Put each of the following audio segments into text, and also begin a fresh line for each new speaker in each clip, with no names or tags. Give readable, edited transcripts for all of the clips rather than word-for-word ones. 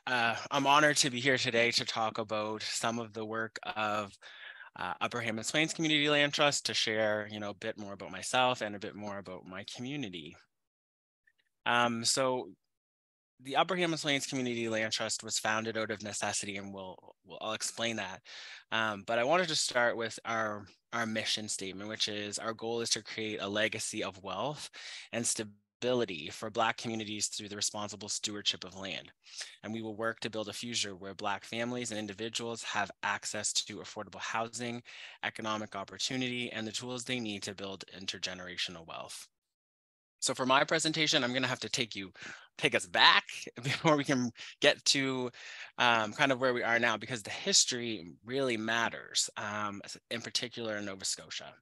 I'm honored to be here today to talk about some of the work of Upper Hammonds Plains Community Land Trust, to share, a bit more about myself and a bit more about my community. So the Upper Hammonds Plains Community Land Trust was founded out of necessity, and I'll explain that. But I wanted to start with our mission statement, which is our goal is to create a legacy of wealth and stability for Black communities through the responsible stewardship of land. And we will work to build a future where Black families and individuals have access to affordable housing, economic opportunity, and the tools they need to build intergenerational wealth. So for my presentation, I'm going to have to take us back before we can get to kind of where we are now, because the history really matters, in particular in Nova Scotia.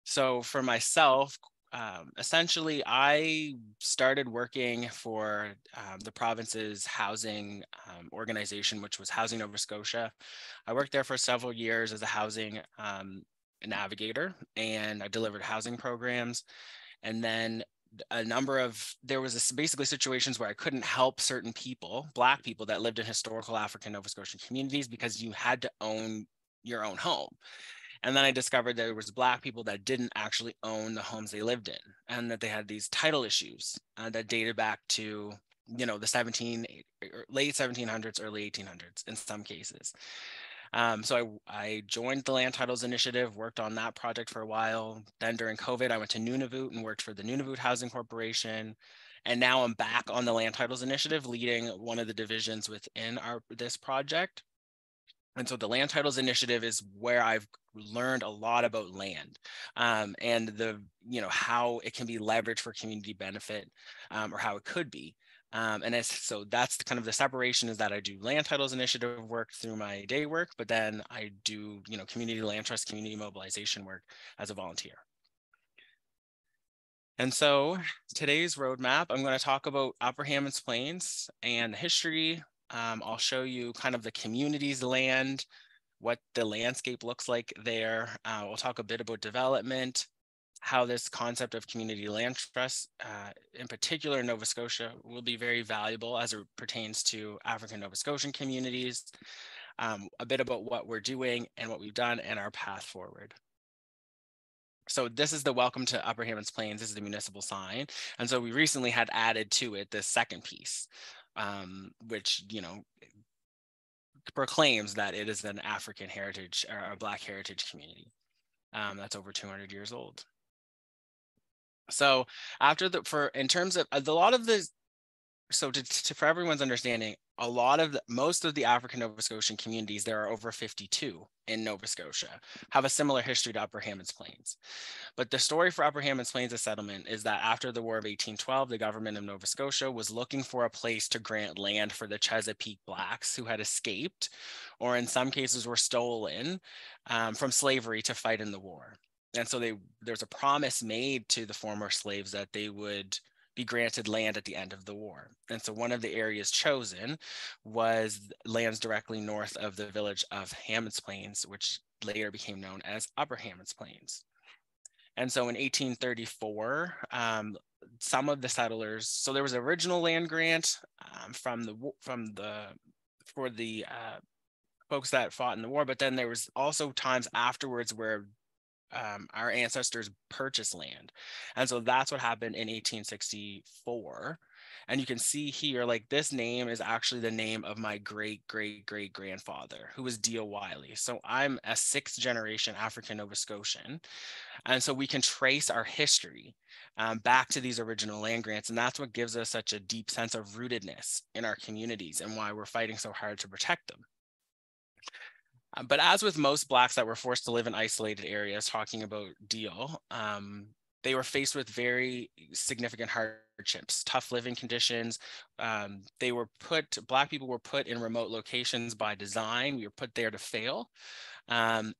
So for myself, essentially, I started working for the province's housing organization, which was Housing Nova Scotia. I worked there for several years as a housing navigator, and I delivered housing programs. And then there was basically situations where I couldn't help certain people, Black people that lived in historical African Nova Scotian communities, because you had to own your own home. And then I discovered there was Black people that didn't actually own the homes they lived in, and that they had these title issues that dated back to, the late 1700s, early 1800s in some cases. So I joined the Land Titles Initiative, worked on that project for a while. Then during COVID, I went to Nunavut and worked for the Nunavut Housing Corporation. And now I'm back on the Land Titles Initiative, leading one of the divisions within this project. And so the Land Titles Initiative is where I've learned a lot about land, and how it can be leveraged for community benefit, or how it could be. So that's kind of the separation, is that I do Land Titles Initiative work through my day work, but then I do, community land trust, community mobilization work as a volunteer. And so today's roadmap, I'm going to talk about Upper Hammonds Plains and the history. I'll show you kind of the community's land, what the landscape looks like there. We'll talk a bit about development, how this concept of community land trust, in particular in Nova Scotia, will be very valuable as it pertains to African Nova Scotian communities, a bit about what we're doing and what we've done and our path forward. So this is the welcome to Upper Hammonds Plains. This is the municipal sign. And so we recently had added to it this second piece, which, proclaims that it is an African heritage or a Black heritage community that's over 200 years old. So in terms of a lot of the, so for everyone's understanding, most of the African Nova Scotian communities, there are over 52 in Nova Scotia, have a similar history to Upper Hammonds Plains. But the story for Upper Hammonds Plains settlement is that after the War of 1812, the government of Nova Scotia was looking for a place to grant land for the Chesapeake Blacks who had escaped, or in some cases were stolen, from slavery to fight in the war. And so there's a promise made to the former slaves that they would be granted land at the end of the war. And so one of the areas chosen was lands directly north of the village of Hammonds Plains, which later became known as Upper Hammonds Plains. And so in 1834, some of the settlers, so there was an original land grant for the folks that fought in the war, but then there was also times afterwards where our ancestors purchased land. And so that's what happened in 1864. And you can see here, like, this name is actually the name of my great-great-great-grandfather, who was D.O. Whiley. So I'm a 6th generation African Nova Scotian. And so we can trace our history back to these original land grants. And that's what gives us such a deep sense of rootedness in our communities and why we're fighting so hard to protect them. But as with most Blacks that were forced to live in isolated areas, talking about Deal, they were faced with very significant hardships, tough living conditions. Black people were put in remote locations by design. We were put there to fail. But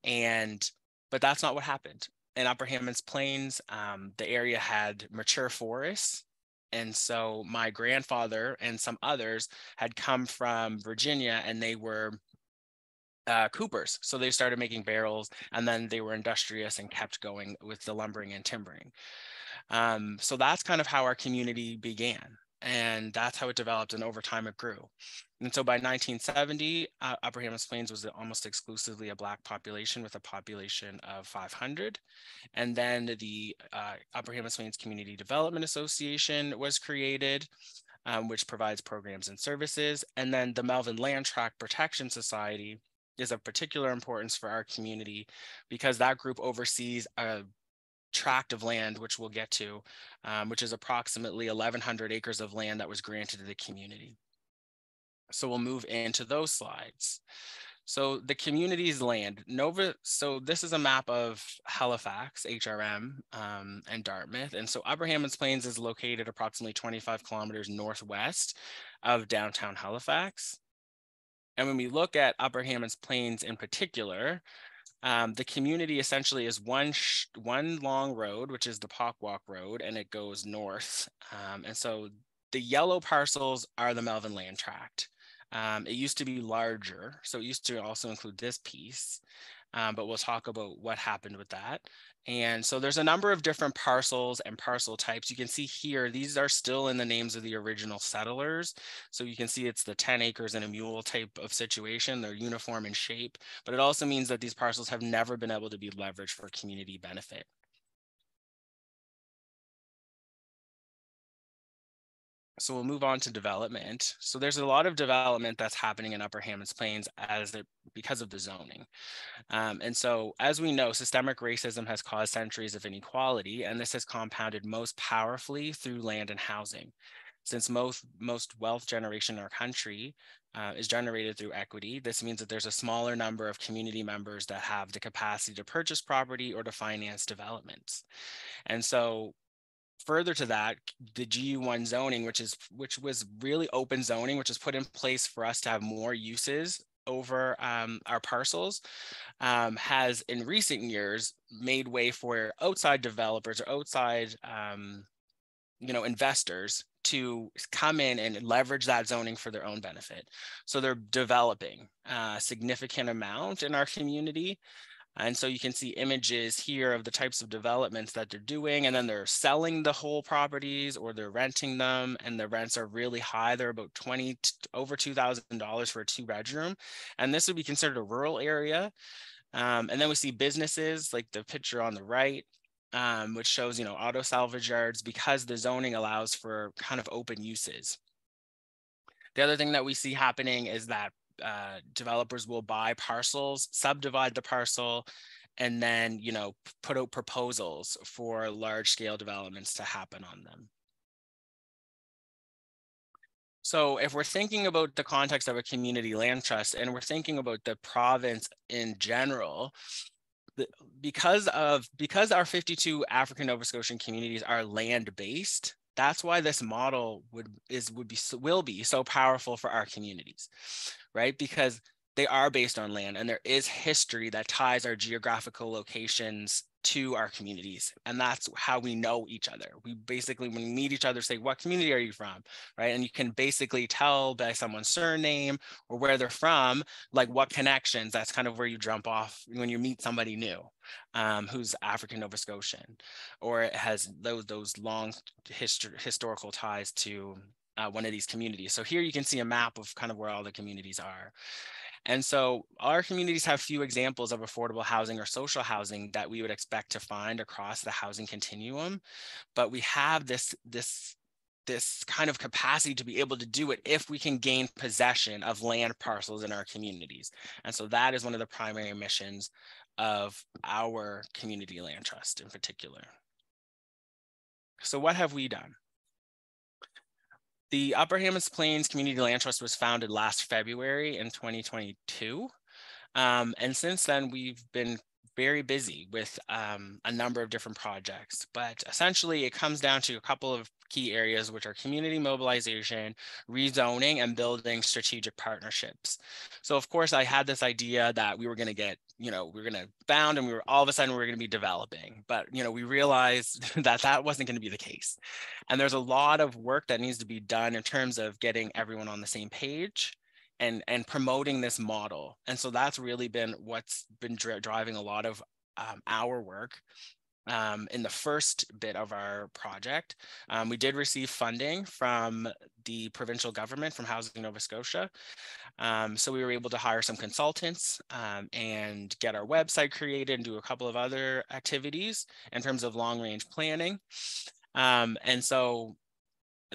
that's not what happened. In Upper Hammonds Plains, the area had mature forests. And so my grandfather and some others had come from Virginia, and they were coopers. So they started making barrels, and then they were industrious and kept going with the lumbering and timbering. So that's kind of how our community began. And that's how it developed, and over time it grew. And so by 1970, Upper Hammonds Plains was almost exclusively a Black population with a population of 500. And then the Upper Hammonds Plains Community Development Association was created, which provides programs and services. And then the Melvin Land Tract Protection Society is of particular importance for our community because that group oversees a tract of land, which we'll get to, which is approximately 1,100 acres of land that was granted to the community. So we'll move into those slides. So the community's land, so this is a map of Halifax, HRM, and Dartmouth. And so Upper Hammonds Plains is located approximately 25 kilometers northwest of downtown Halifax. And when we look at Upper Hammonds Plains in particular, the community essentially is one long road, which is the Pockwalk Road, and it goes north. And so the yellow parcels are the Melvin Land Tract. It used to be larger, so it used to also include this piece, but we'll talk about what happened with that. And so there's a number of different parcels and parcel types. You can see here, these are still in the names of the original settlers. So you can see it's the 10 acres and a mule type of situation. They're uniform in shape, but it also means that these parcels have never been able to be leveraged for community benefit. So we'll move on to development. So there's a lot of development that's happening in Upper Hammonds Plains because of the zoning. And so, as we know, systemic racism has caused centuries of inequality, and this has compounded most powerfully through land and housing. Since most wealth generation in our country is generated through equity, this means that there's a smaller number of community members that have the capacity to purchase property or to finance developments. And so, further to that, the GU1 zoning, which was really open zoning, which was put in place for us to have more uses over our parcels, has in recent years made way for outside developers or outside investors to come in and leverage that zoning for their own benefit. So they're developing a significant amount in our community. And so you can see images here of the types of developments that they're doing, and then they're selling the whole properties or they're renting them, and the rents are really high. They're about over $2,000 for a 2-bedroom. And this would be considered a rural area. And then we see businesses like the picture on the right, which shows, auto salvage yards, because the zoning allows for kind of open uses. The other thing that we see happening is that developers will buy parcels, subdivide the parcel, and then, put out proposals for large scale developments to happen on them. So if we're thinking about the context of a community land trust and we're thinking about the province in general, because our 52 African Nova Scotian communities are land-based, that's why this model will be so powerful for our communities, right? Because they are based on land, and there is history that ties our geographical locations to our communities, and that's how we know each other. We basically, when we meet each other, say, what community are you from, right? And you can basically tell by someone's surname or where they're from, like what connections. That's kind of where you jump off when you meet somebody new who's African Nova Scotian, or it has those long historical ties to one of these communities. So here you can see a map of kind of where all the communities are. And so our communities have few examples of affordable housing or social housing that we would expect to find across the housing continuum, but we have this kind of capacity to be able to do it if we can gain possession of land parcels in our communities. And so that is one of the primary missions of our community land trust in particular. So what have we done? The Upper Hammonds Plains Community Land Trust was founded last February in 2022. And since then, we've been very busy with a number of different projects, but essentially it comes down to a couple of key areas, which are community mobilization, rezoning, and building strategic partnerships. So of course I had this idea that we were going to get, we were going to found, and all of a sudden we were going to be developing, but we realized that wasn't going to be the case. And there's a lot of work that needs to be done in terms of getting everyone on the same page and promoting this model. And so that's really been what's been driving a lot of our work. in the first bit of our project. We did receive funding from the provincial government, from Housing Nova Scotia. So we were able to hire some consultants and get our website created and do a couple of other activities in terms of long-range planning. And so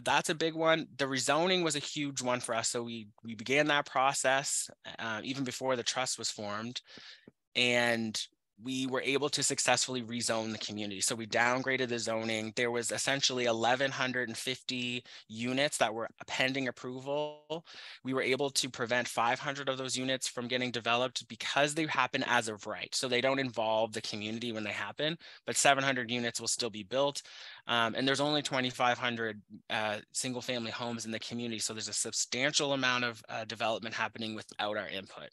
that's a big one. The rezoning was a huge one for us. So we began that process even before the trust was formed. And we were able to successfully rezone the community. So we downgraded the zoning. There was essentially 1,150 units that were pending approval. We were able to prevent 500 of those units from getting developed because they happen as of right. So they don't involve the community when they happen, but 700 units will still be built. And there's only 2,500 single family homes in the community. So there's a substantial amount of development happening without our input.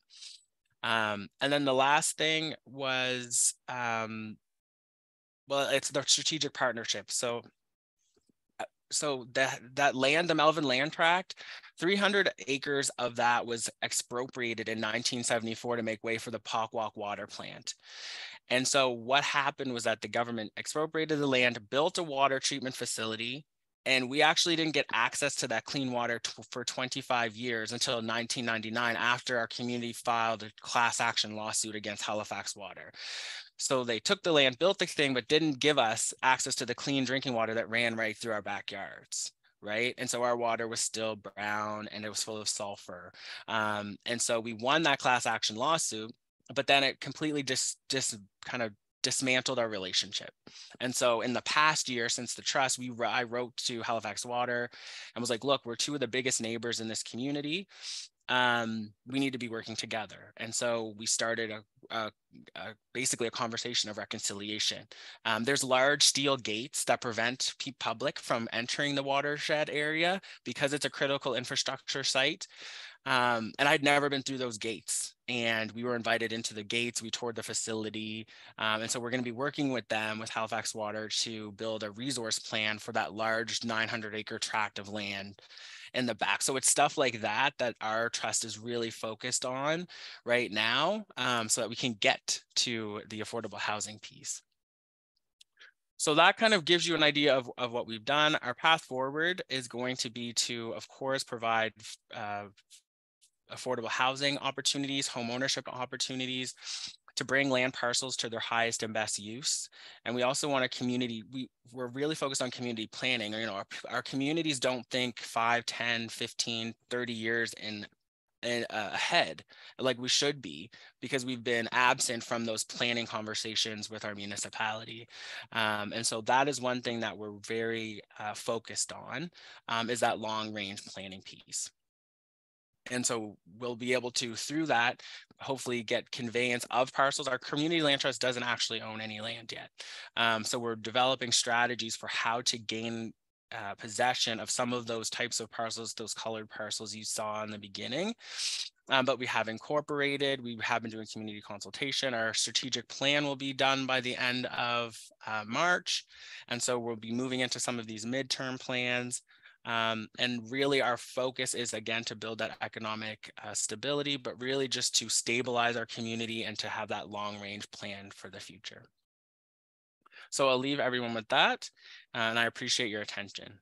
And then the last thing was, well, it's the strategic partnership. So that land, the Melvin land tract, 300 acres of that was expropriated in 1974 to make way for the Pockwalk water plant. And so what happened was that the government expropriated the land, built a water treatment facility, and we actually didn't get access to that clean water for 25 years until 1999, after our community filed a class action lawsuit against Halifax Water. So they took the land, built the thing, but didn't give us access to the clean drinking water that ran right through our backyards. Right. And so our water was still brown and it was full of sulfur. And so we won that class action lawsuit, but then it completely just kind of dismantled our relationship. And so in the past year since the trust, I wrote to Halifax Water and was like, look, we're two of the biggest neighbors in this community. We need to be working together. And so we started basically a conversation of reconciliation. There's large steel gates that prevent public from entering the watershed area because it's a critical infrastructure site. And I'd never been through those gates, and we were invited into the gates. We toured the facility. And so we're going to be working with them, with Halifax Water, to build a resource plan for that large 900-acre tract of land in the back. So it's stuff like that our trust is really focused on right now, so that we can get to the affordable housing piece. So that kind of gives you an idea of what we've done. Our path forward is going to be to, of course, provide affordable housing opportunities, home ownership opportunities, to bring land parcels to their highest and best use. And we also want a community, we're really focused on community planning. You know, our communities don't think 5, 10, 15, 30 years ahead like we should be, because we've been absent from those planning conversations with our municipality. And so that is one thing that we're very focused on, is that long range planning piece. And so we'll be able to, through that, hopefully get conveyance of parcels. Our community land trust doesn't actually own any land yet. So we're developing strategies for how to gain possession of some of those types of parcels, those colored parcels you saw in the beginning. But we have incorporated, we have been doing community consultation. Our strategic plan will be done by the end of March. And so we'll be moving into some of these midterm plans. And really our focus is, again, to build that economic stability, but really just to stabilize our community and to have that long range plan for the future. So I'll leave everyone with that, and I appreciate your attention.